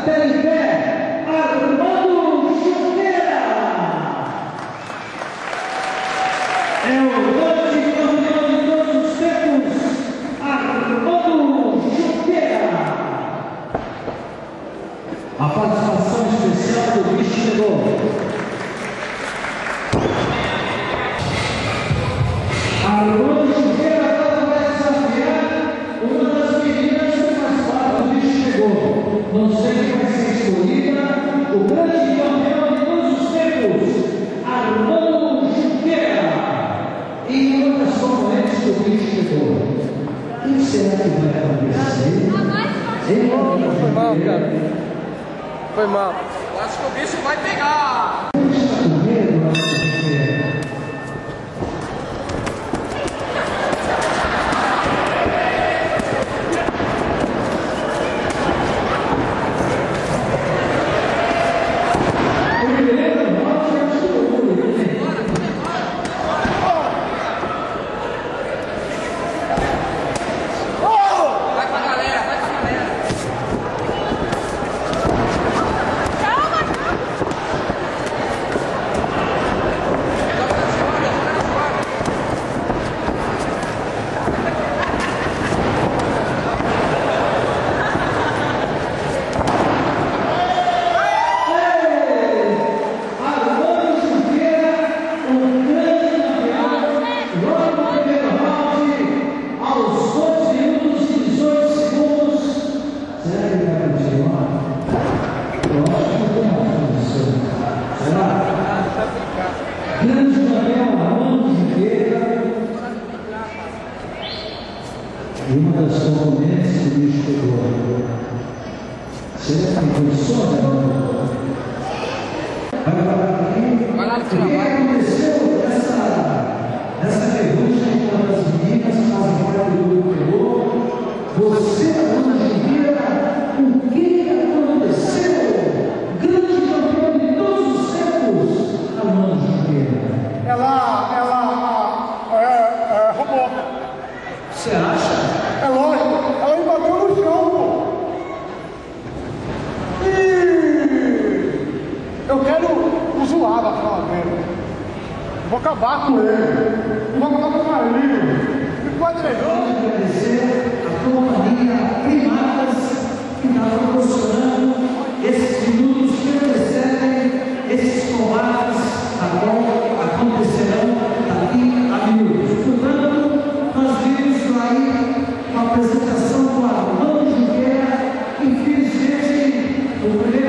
até em pé, Armando Junqueira. É o grande campeão de todos os tempos, Armando Junqueira. A participação especial do bicho chegou. Armando Junqueira agora vai desafiar uma das meninas que faz parte do bicho chegou. Não sei quem vai ser escolhida. O grande campeão de todos os tempos, Armando Junqueira. E outras componentes do bicho chegou. O que será que vai acontecer? Foi mal, cara. Foi mal. Eu acho que o bicho vai pegar. Está com medo, Armando Junqueira? Grande campeão Armando Junqueira. E uma das componentes do bicho pegou. Será que tem condições, Armando? Agora, o que aconteceu nessa ferrugem com as meninas que fazem parte do grupo pegou? Você, Armando Junqueira, o que aconteceu? Grande campeão de todos os tempos, Armando Junqueira. Ela roubou. Você acha? É lógico, ela me bateu no chão, pô. E eu quero zoar daquela vez. Vou acabar com ele. Vou acabar com o Marinho. Me quadrilhou. Quero agradecer a companhia Primatas que está proporcionando esses minutos que antecedem esses combates acontecerão daqui a minutos. Portanto, nós vimos aí a apresentação do Armando Junqueira, infelizmente, o primeiro